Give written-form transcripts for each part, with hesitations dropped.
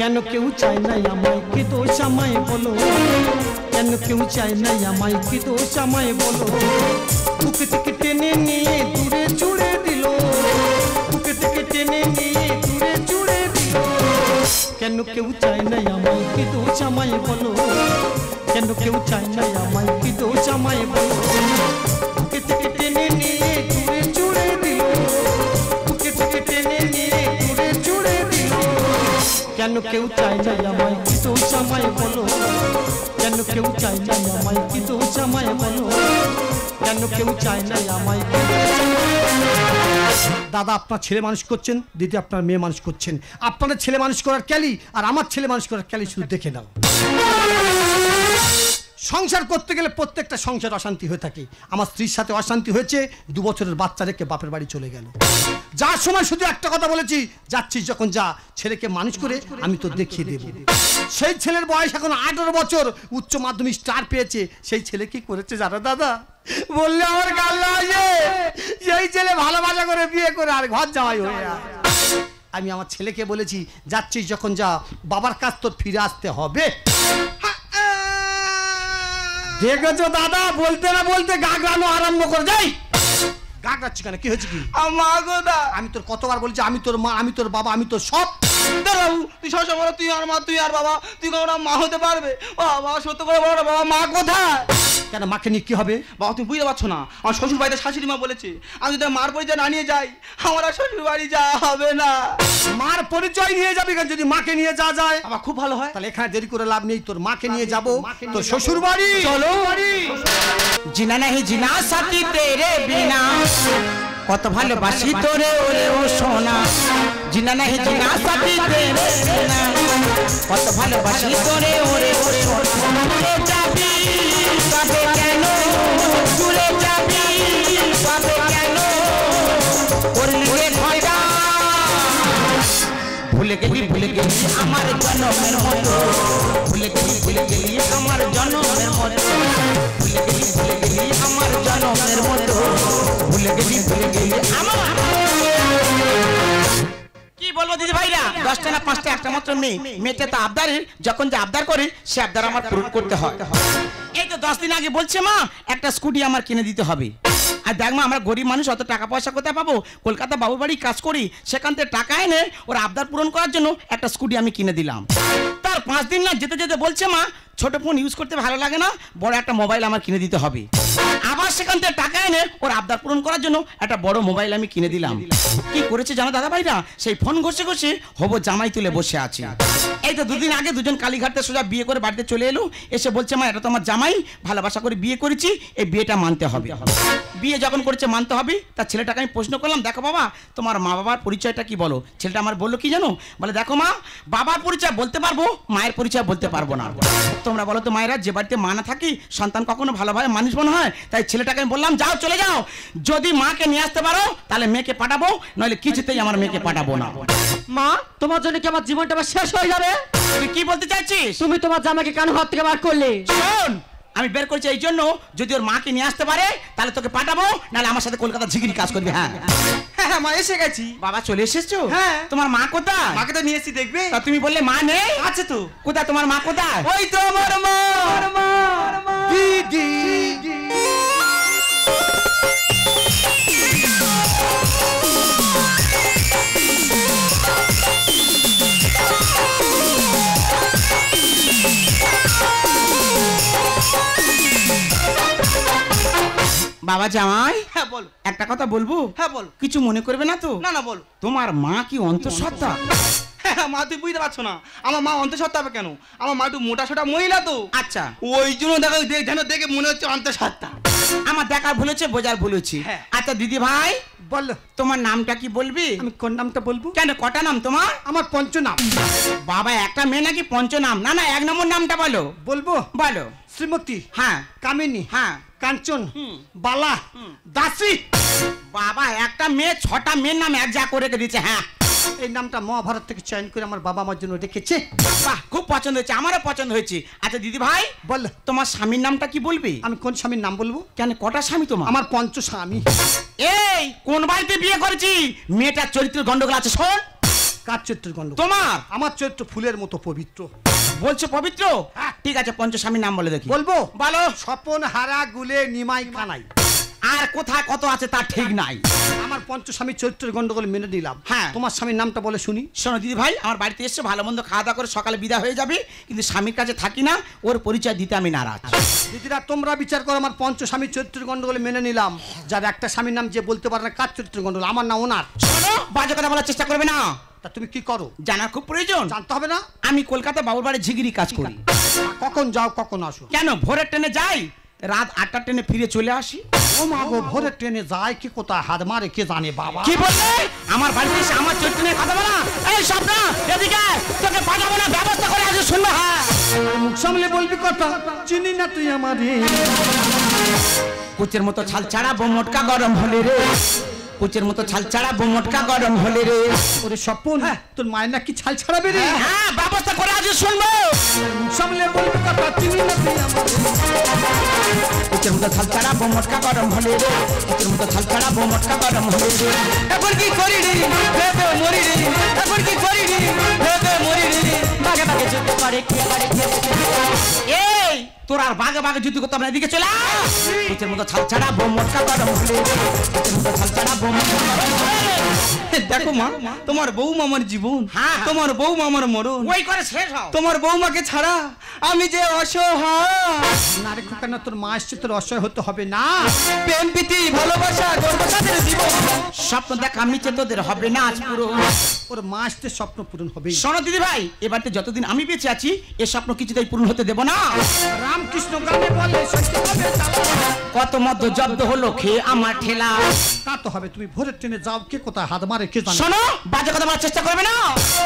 কেন কেউ চায় না আমায়, কি দোষ আমায় বলো, কেন কেউ চায় না আমায়, কি দোষ আমায় বলো। বুকে থেকে টেনে নিয়ে দূরে ছুড়ে দিল, বুকে থেকে টেনে নিয়ে দূরে ছুড়ে দিল। কেন কেউ চায় না আমায়, কি দোষ আমায় বলো, কেন কেউ চায় না আমায়, কি দোষ আমায় বলো। বুকে থেকে টেনে নিয়ে দূরে ছুড়ে দিল, বুকে থেকে টেনে নিয়ে দূরে ছুড়ে দিল। কেন কেউ চায় না আমায়, কি দোষ আমায় বলো, কেন কেউ চায় না আমায়, কি দোষ আমায় বলো, কেন কেউ চায় না আমায়। দাদা আপনার ছেলে মানুষ করছেন, দিদি আপনার মেয়ে মানুষ করছেন। আপনাদের ছেলে মানুষ করার ক্যালি আর আমার ছেলে মানুষ করার ক্যালি শুধু দেখে নাও। সংসার করতে গেলে প্রত্যেকটা সংসার অশান্তি হয়ে থাকে। আমার স্ত্রীর সাথে অশান্তি হয়েছে, 2 বছরের বাচ্চা রেখে বাপের বাড়ি চলে গেল। যার সময় শুধু একটা কথা বলেছি, যাচ্ছিস যখন যা, ছেলেকে মানুষ করে আমি তো দেখিয়ে দেব। সেই ছেলের বয়স এখন 18 বছর, উচ্চ মাধ্যমিক স্টার পেয়েছে। সেই ছেলে কি করেছে জানো দাদা? বললে আমার গাল লাগে। সেই ছেলে ভালোবাসা করে বিয়ে করে আর ঘর জামাই হয়ে যায়। আমি আমার ছেলেকে বলেছি, যাচ্ছিস যখন যা, বাবার কাছ তোর ফিরে আসতে হবে। দেখেছো দাদা, বলতে না বলতে গাগড়ানো আরম্ভ করে যাই। গাগড়াচ্ছি কেন, কি হয়েছে কি? আমি তোর কতবার বলছি, আমি তোর মা, আমি তোর বাবা, আমি তোর সব। বাবু তুই সবসময় বলো তুই আর মা, তুই আর বাবা, তুই কখনো মা হতে পারবে? বাবা সত্য করে বলো না, বাবা মা কোথায়? কেন মাকে নিয়ে কি হবে? বাবা তুমি বুঝতে পারছো না, আমার শ্বশুর বাড়িতে শাশুড়ি মা বলেছে আমি যদি মার পরিচয় না নিয়ে যাই আমার আর শ্বশুর বাড়ি যাওয়া হবে না। মার পরিচয় নিয়ে যাবি কেন? যদি মাকে নিয়ে যাওয়া যায় আমার খুব ভালো হয়। তাহলে এখানে দেরি করে লাভ নেই, তোর মাকে নিয়ে যাবো তোর শ্বশুর বাড়ি। চলো। জিনা নাহি জিনা সাথী তেরে বিনা, কত ভালোবাসি তোরে ওরে ও সোনা। জিনা নাহি জিনা সাথী তেরে বিনা, কত ভালোবাসি তোরে ওরে ও সোনা। দূরে যাবি তবে কেন, দূরে যাবি তবে কেন, করলি রে খয়রা। ভুলে গেলি আমার জন্মের মতো, ভুলে গেলি আমার জন্মের মতো, ভুলে গেলি আমার জন্মের মতো, ভুলে গেলি আমার। কি বলবো দিদি ভাইরা, 10টা না 5টা একটা মাত্র মেয়ে, মেয়েটা তো আবদারের, যখন যে আবদার করে সে আবদার আমার পূরণ করতে হয়। এই তো 10 দিন আগে বলছে মা একটা স্কুটি আমার কিনে দিতে হবে। আর দেখ মা, আমরা গরিব মানুষ, অত টাকা পয়সা কোথায় পাবো? কলকাতা বাবুর বাড়ি কাজ করি, সেখান থেকে টাকা এনে ওর আবদার পূরণ করার জন্য একটা স্কুটি আমি কিনে দিলাম। তার 5 দিন না যেতে যেতে বলছে মা ছোট ফোন ইউজ করতে ভালো লাগে না, বড় একটা মোবাইল আমার কিনে দিতে হবে। আবার সেখান থেকে টাকা এনে ওর আবদার পূরণ করার জন্য একটা বড় মোবাইল আমি কিনে দিলাম। কি করেছে জানো দাদা ভাইরা, সেই ফোন ঘষে ঘষে হবো জামাই তুলে বসে আছে। এই তো 2 দিন আগে দুজন কালীঘাটে সোজা বিয়ে করে বাড়িতে চলে এলো, এসে বলছে মা এটা তো আমার জামাই, ভালোবাসা করে বিয়ে করেছি, এই বিয়েটা মানতে হবে। বিয়ে যখন করেছে মানতে হবে। তার ছেলেটাকে আমি প্রশ্ন করলাম, দেখো বাবা তোমার মা বাবার পরিচয়টা কি বলো। ছেলেটা আমার বললো কি জানো, বলে দেখো মা বাবার পরিচয় বলতে পারবো, মায়ের পরিচয় বলতে পারবো না। তোমরা বলো তো মায়েরা, যে বাড়িতে মা না থাকি সন্তান কখনো ভালোভাবে মানুষ মনে হয়? তাই ছেলেটাকে আমি বললাম যাও চলে যাও, যদি মাকে নিয়ে আসতে পারো তাহলে মেয়েকে পাঠাবো, নইলে কিছুতেই আমার মেয়েকে পাঠাবো না। মা তোমার জন্য কি আমার জীবনটা শেষ হয়ে যাবে? তুই কি বলতে চাইছিস? তুমি তোমার জামাইকে কেন ঘর থেকে বার করলে? শোন, আমি বের করেছি এই জন্য, যদি ওর মাকে নিয়ে আসতে পারে তাহলে তোকে পাঠাবো, নাহলে আমার সাথে কলকাতা ঝিগিরি কাজ করবি। হ্যাঁ হ্যাঁ মা এসে গেছি। বাবা চলে এসেছো? হ্যাঁ। তোমার মা কোথায়? মাকে তো নিয়ে এসেছি, দেখবে। তা তুমি বললে মা নেই। আছে তো। কোথায় তোমার মা কোথায়? ওই তো আমার মা, দিদি। বাবা জামাই, হ্যাঁ বল। একটা কথা বলবো? হ্যাঁ বল। কিছু মনে করবে না তো? না না বল। তোমার মা কি অন্তঃসত্ত্বা? হ্যাঁ মা তুই বুঝতে পারছো না, আমার মা অন্তঃসত্ত্বা হবে কেন? আমার মা একটু মোটা সোটা মহিলা তো। আচ্ছা, ওই জন্য দেখো যেন দেখে মনে হচ্ছে অন্তঃসত্ত্বা। আমার দেখার ভুল হচ্ছে, বোঝার ভুল হচ্ছে। হ্যাঁ। আচ্ছা দিদি ভাই বলো তোমার নামটা কি বলবি? আমি কোন নামটা বলবো? কেন কটা নাম তোমার? আমার পঞ্চনাম। বাবা একটা মেয়ে নাকি পঞ্চনাম? না না 1 নম্বর নামটা বলো। বলবো? বলো। শ্রীমতী, হ্যাঁ কামিনী, হ্যাঁ কাঞ্চন, বালা, দাসী। বাবা একটা মেয়ে 6টা মেয়ের নাম এক যা করে রেখে দিয়েছে। হ্যাঁ এই নামটা মহাভারত থেকে চয়ন করে আমার বাবা আমার জন্য রেখেছে। বাহ খুব পছন্দ হয়েছে, আমারও পছন্দ হয়েছে। আচ্ছা দিদি ভাই বল তোমার স্বামীর নামটা কি বলবি? আমি কোন স্বামীর নাম বলবো? কেন কটা স্বামী তোমার? আমার পঞ্চ স্বামী। এই কোন বাড়িতে বিয়ে করেছি? মেয়েটার চরিত্রের গন্ডগোল আছে। শোন কার চরিত্রের গন্ডগোল? তোমার। আমার চরিত্র ফুলের মতো পবিত্র। বলছো পবিত্র? ঠিক আছে, পঞ্চস্বামীর নাম বলে দেখি। বলবো? বলো। স্বপন, হারা, গুলে, নিমাই, কানাই। আর কোথায় কত আছে তার ঠিক নাই। আমার পঞ্চস্বামীর চরিত্রের গন্ডগোল মেনে নিলাম। হ্যাঁ। তোমার স্বামীর নামটা বলে শুনি। শোনো দিদি ভাই, আমার বাড়িতে এসে ভালো মন্দ খাওয়া দাওয়া করে সকালে বিদায় হয়ে যাবে, কিন্তু স্বামীর কাছে থাকি না, ওর পরিচয় দিতে আমি নারাজ। দিদিরা তোমরা বিচার করো, আমার পঞ্চস্বামীর চরিত্রের গন্ডগোল মেনে নিলাম। যার একটা স্বামীর নাম যে বলতে পারে না কার চরিত্রের গন্ডগোল, আমার না ওনার। শোনো, বাজে কথা বলার চেষ্টা করবে না। তা তুমি কি করো? জানার খুব প্রয়োজন। জানতে হবে না? আমি কলকাতা বাবুর বাড়ি ঝিগিরি কাজ করি। কখন যাও কখন আসো? কেন, ভোরের ট্রেনে যাই, রাত 8টার ট্রেনে ফিরে চলে আসি। ও মা গো, ভোরের ট্রেনে যায় কি কোথায় হাত মারে কে জানে বাবা। কি বললে? আমার বাড়িতে এসে আমার চরিত্র নিয়ে কথা বলা? এই স্বপ্ন, এদিকে তোকে পাঠাবো না, ব্যবস্থা করে আজ শুনবে। হ্যাঁ, মুখ সামলে বলবি কথা, চিনি না তুই আমারে। কুচের মতো ছাল ছাড়াবো মোটকা গরম হলে রে, কুচের মতো ছাল ছাড়াবো মোটকা গরম হলে রে। ওরে স্বপন, তোর মায়ের নাকি ছাল ছাড়াবে রে? হ্যাঁ, ব্যবস্থা করে আজ শুনবো। মুখ সামলে বলবি কথা, চিনি না তুই আমারে। কুচের মতো ছাল ছাড়াবো মোটকা গরম হলে রে, কুচের মতো ছাল ছাড়াবো মোটকা গরম হলে রে। এখন কি করি রে, ভেবে মরি রে, এখন কি করি রে, ভেবে মরি রে। বাগে বাগে যুদ্ধ করে কে পারে কে এই তোর আর বাগে বাগে যুদ্ধ করতে হবে না, এদিকে চলে আয়। কুচের মতো ছাল ছাড়াবো মোটকা গরম হলে রে, কুচের মতো ছাল ছাড়াবো মোটকা গরম হলে রে। দেখো মা, তোমার বৌমা আমার জীবন, হ্যাঁ। তোমার বৌমা আমার মরণ। ওই করে শেষ হও। তোমার বৌমাকে ছাড়া আমি যে অসহায়। না রে খোকা, না তোর মা এসছে, তোর অসহায় হতে হবে না। প্রেম প্রীতি ভালোবাসা গর্ব সাথে জীবন। স্বপ্ন দেখ আমি যে তোদের হবে না আজ পুরো। ওর মা আসতে স্বপ্ন পূরণ হবে। শোনো দিদি ভাই, এবারে যতদিন আমি বেঁচে আছি এ স্বপ্ন কিছুতেই পূরণ হতে দেব না। রামকৃষ্ণ গানে বলে সত্যি হবে জ্বালা। কত মধ্য জব্দ হলো খেয়ে আমার ঠেলা। তা তো হবে, তুমি ভোরের ট্রেনে যাও কে কোথায় হাত মারে কে জানে। শোনো, বাজে কথা বলার চেষ্টা করবে না।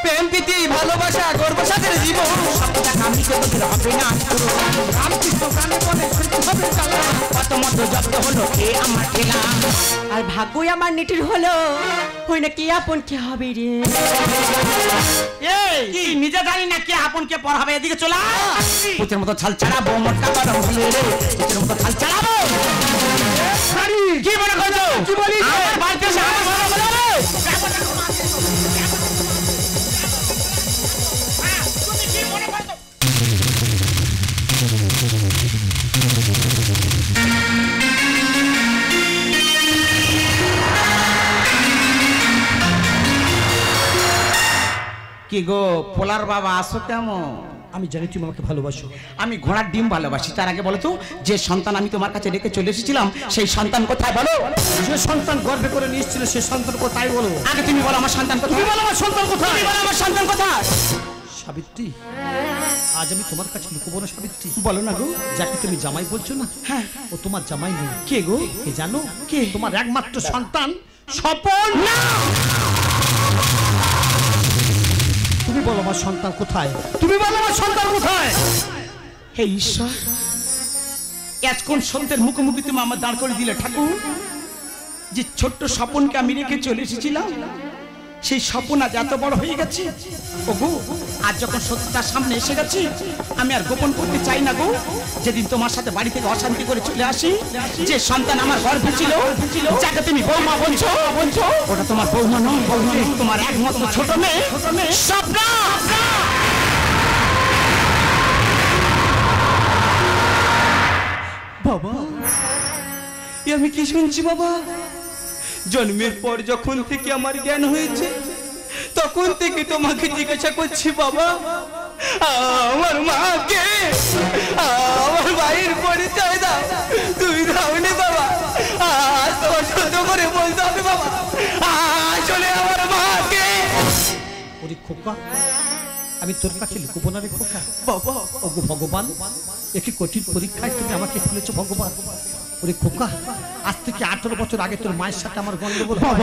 প্রেম প্রীতি ভালোবাসা গর্ব সাথে জীবন। স্বপ্ন দেখ আমি যে তোদের হবে না আজ পুরো। রামকৃষ্ণ গানে বলে সত্যি হবে জ্বালা। কত মধ্য জব্দ হলো খেয়ে আমার ঠেলা। আর ভাগ্যই আমার নিটির হলো, হই না কে আপন কে হবে রে। এই কি নিজে জানি না কে আপন কে পর হবে, এদিকে চলে আয়। কুচের মতো ছাল ছাড়াবো মোটকা গরম হলে রে, কুচের মতো ছাল ছাড়াবো। কি মনে করছো? কি বলিস? আমার বাড়িতে এসে আমার ঘরে বলে রে। তুমি কি মনে করছো? কি গো পোলার বাবা, আসো কেমন? আমি জানি তুমি আমাকে ভালোবাসো। আমি ঘোড়ার ডিম ভালোবাসি। তার আগে বলো তো, যে সন্তান আমি তোমার কাছে রেখে চলে এসেছিলাম সেই সন্তান কোথায় বলো? যে সন্তান গর্বে করে নিয়ে এসেছিল সে সন্তান কোথায় বলো? আগে তুমি বলো আমার সন্তান কোথায়। তুমি বলো আমার সন্তান কোথায়? তুমি বলো আমার সন্তান কোথায়। সাবিত্রী, আজ আমি তোমার কাছে লুকোবো না সাবিত্রী। বলো না গো। যাকে তুমি জামাই বলছো না, হ্যাঁ, ও তোমার জামাই নয়। কে গো? কে জানো? কে? তোমার একমাত্র সন্তান স্বপন। তুমি বলো আমার সন্তান কোথায়? তুমি বলো আমার সন্তান কোথায়? হে ঈশ্বর, আজ কোন সত্যের মুখোমুখি তুমি আমার দাঁড় করে দিলে ঠাকুর। যে ছোট্ট স্বপনকে আমি রেখে চলে এসেছিলাম সেই স্বপন আজ এত বড় হয়ে গেছে। ও গো, আজ যখন সত্যতার সামনে এসে গেছি আমি আর গোপন করতে চাই না গো। যেদিন তোমার সাথে বাড়ি থেকে অশান্তি করে চলে আসি, যে সন্তান আমার গর্ভে ছিল, যাকে তুমি বৌমা বলছো, ওটা তোমার বৌমা নয়, তোমার একমাত্র ছোট মেয়ে স্বপ্না। বাবা, এ আমি কি শুনছি বাবা? জন্মের পর যখন থেকে আমার জ্ঞান হয়েছে তখন থেকে তোমাকে জিজ্ঞাসা করছি বাবা, আমার মাকে, আমার ভাইয়ের পরিচয় দাও। তুমি দাওনি বাবা, আজ তোমার সহ্য করে বলতে হবে বাবা, আসলে আমার মাকে। ওরে খোকা, আমি তোর কাছে লুকোবো না রে খোকা। বাবা, ওগো ভগবান, একটি কঠিন পরীক্ষায় তুমি আমাকে ফেলেছো ভগবান। ওরে খোকা, আজ থেকে 18 বছর আগে তোর মায়ের সাথে আমার গন্ডগোল হয়।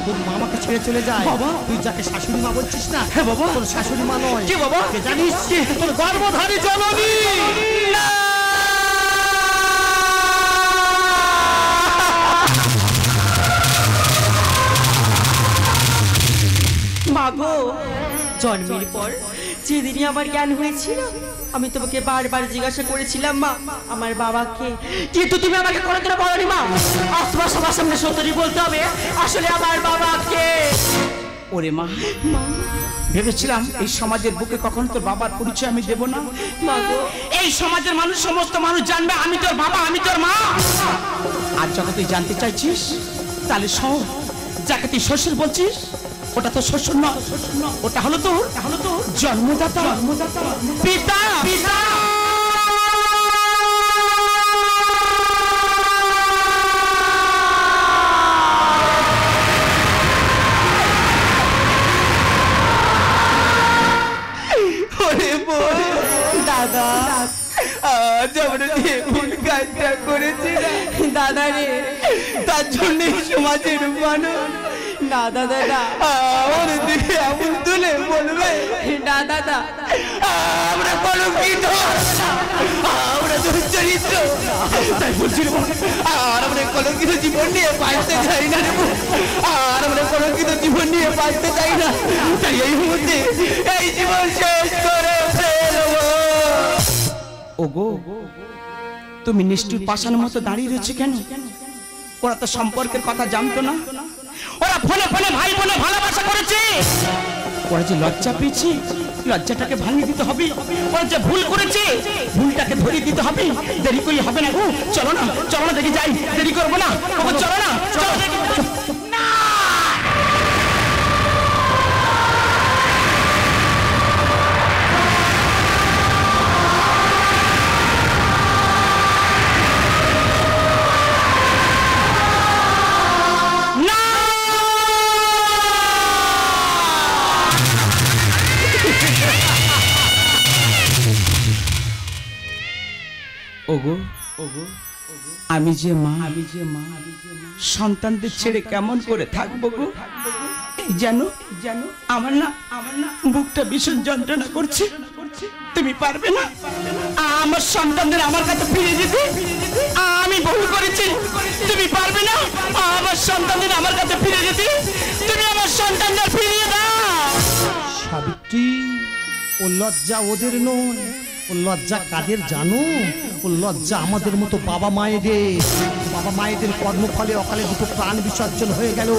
তোর মা আমাকে ছেড়ে চলে যায়। তুই যাকে শাশুড়ি মা বলছিস না, হ্যাঁ বাবা, তোর শাশুড়ি মা নয়। কি বাবা? কে জানিস? তোর গর্ভধারী জননী। মাগো, জন্মের পর যেদিনই আমার জ্ঞান হয়েছিল আমি তোমাকে বারবার জিজ্ঞাসা করেছিলাম মা আমার বাবাকে, কিন্তু তুমি আমাকে কোনোদিনও বলোনি মা। আজ তোমার সবার সামনে সত্যি বলতে হবে আসলে আমার বাবাকে। ওরে মা, ভেবেছিলাম এই সমাজের বুকে কখনো তোর বাবার পরিচয় আমি দেব না। এই সমাজের মানুষ, সমস্ত মানুষ জানবে আমি তোর বাবা, আমি তোর মা। আর যখন তুই জানতে চাইছিস তাহলে শোন, যাকে তুই শ্বশুর বলছিস ওটা তো শ্বশুর নয়, ওটা হলো তোর জন্মদাতা, পিতা। দাদা, আজ আমরা যে ভুল কাজটা করেছি দাদা রে, তার জন্য সমাজের মানুষ না দাদা না, আমার দিকে আঙুল তুলে বলবে না দাদা, আমরা কলঙ্কিত, আমরা দুশ্চরিত্র, তাই বলছি রে, আর আমরা কলঙ্কিত জীবন নিয়ে বাঁচতে চাই না রে, আর আমরা কলঙ্কিত জীবন নিয়ে বাঁচতে চাই না। তাই এই মুহূর্তে এই জীবন শেষ করে ফেলবো। ওগো, তুমি নিষ্ঠুর পাষাণের মতো দাঁড়িয়ে রয়েছে কেন? ওরা তো সম্পর্কের কথা জানতো না, ওরা ফোনে ফোনে ভাই বোনে ভালোবাসা করেছে। ওরা যে লজ্জা পেয়েছে, লজ্জাটাকে ভাঙিয়ে দিতে হবে। ওরা যে ভুল করেছে, ভুলটাকে ধরিয়ে দিতে হবে। দেরি করি হবে না গো, চলো না, চলো না, দেখি যাই, দেরি করবো না, চলো না, চলো দেখি। ওগো, আমি যে মা, সন্তানদের ছেড়ে কেমন করে থাকবো গো? জানো আমার না বুকটা ভীষণ যন্ত্রণা করছে। তুমি পারবে না আমার সন্তানদের আমার কাছে ফিরে যেতে? আমি ভুল করেছি, তুমি পারবে না আমার সন্তানদের আমার কাছে ফিরে যেতে? তুমি আমার সন্তানদের ফিরিয়ে দাও। সাবিত্রী, ও লজ্জা ওদের নয়, ও লজ্জা কাদের জানো? ও লজ্জা আমাদের মতো বাবা মায়েদের কর্মফলে অকালে দুটো প্রাণ বিসর্জন হয়ে গেল।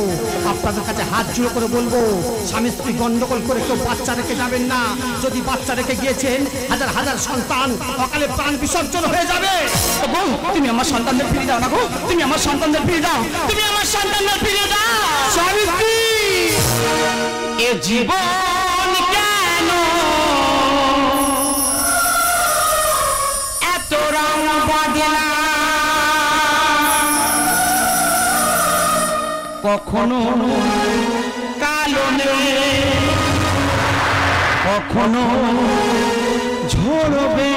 আপনাদের কাছে হাত জোড়ো করে বলবো, স্বামী স্ত্রী গন্ডগোল করে কেউ বাচ্চা রেখে যাবেন না। যদি বাচ্চা রেখে গিয়েছেন, হাজার হাজার সন্তান অকালে প্রাণ বিসর্জন হয়ে যাবে। তুমি আমার সন্তানদের ফিরিয়ে দাও না গো, তুমি আমার সন্তানদের ফিরিয়ে দাও, তুমি আমার সন্তানদের ফিরিয়ে দাও। সাবিত্রী, এ জীবন কেন এত রং বদলা, কখনো কালো কখনো ঝরবে,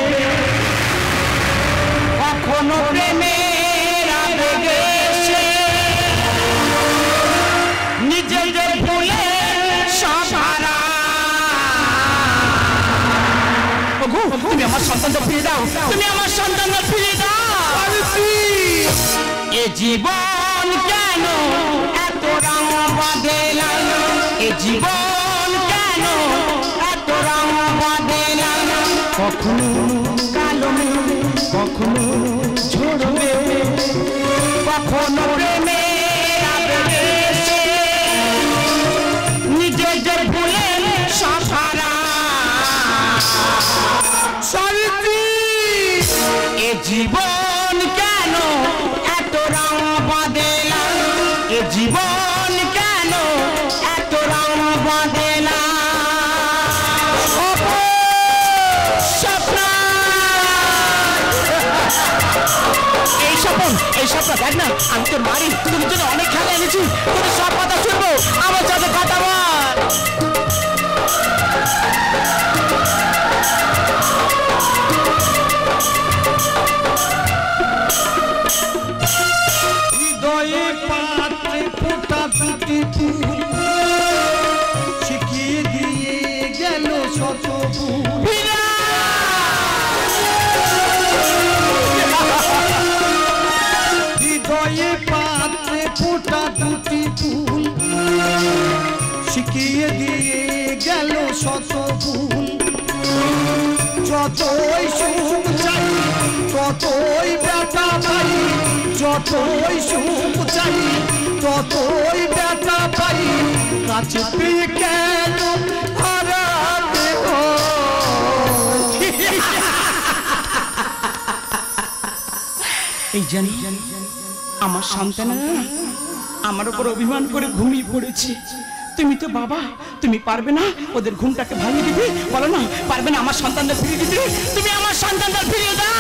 কখনো প্রেমের আবেগে নিজেদের ভুলে সাহারা। তুমি আমার সন্তানদের ফিরে দাও, তুমি আমার সন্তানদের ফিরে দাও। এ জীবন কেন এত রং বদলা, এ জীবন কেন এত রং বদলা, কখনো কালো কখনো ঝরবে, কখনো প্রেমের আবেগে নিজেদের ভুলে সাহারা। এ জীবন কেন এত রং বদলা, এ জীবন কেন এত রং বদলা। এই স্বপ্ন দেখ না, আমি তোর মারি, তুমি জন্য অনেক খেলা এনেছি, তুমি সব কথা শুনবো, আমার সাথে কথা বল। হৃদয়ে পাত্রে ফোটা দুটি ফুল শিখিয়ে দিয়ে গেল শত ফুল। হৃদয়ে পাত্রে ফোটা দুটি ফুল শিখিয়ে দিয়ে গেল শত ফুল। যতই সুখ চাই ততই ব্যথা পাই, যতই সুখ চাই ততই ব্যথা পাই, কাছে পেয়ে কেন হারাতে হয়? এই জানি আমার সন্তানেরা আমার উপর অভিমান করে ঘুমিয়ে পড়েছে। তুমি তো বাবা, তুমি পারবে না ওদের ঘুমটাকে ভাঙিয়ে দিতে? বলো না, পারবে না আমার সন্তানদের ফিরিয়ে দিতে? তুমি আমার সন্তানদের ফিরিয়ে দাও।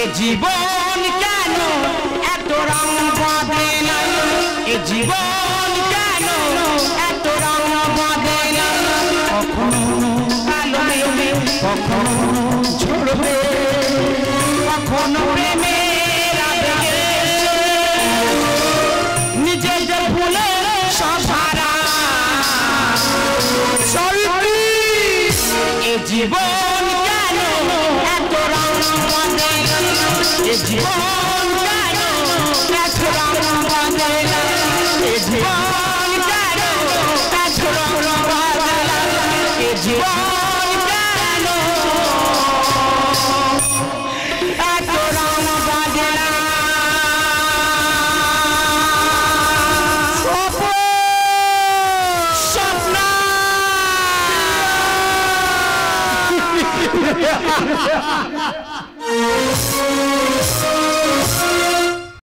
এ জীবন কেন এত রং বদলে, এ জীবন কেন এত রং বদলে, কখনো আলো নেবে, কখনো ঝরবে, কখনো প্রেমের আবেগে নিজেদের ভুলে সহারা। এ জীবন কেন এত রং বদলে, এ জীবন কেন এত রং বদলে, এ জীবন কেন এত রং বদলে, এ জীবন কেন এত রং বদলে। স্বপ্ন স্বপ্ন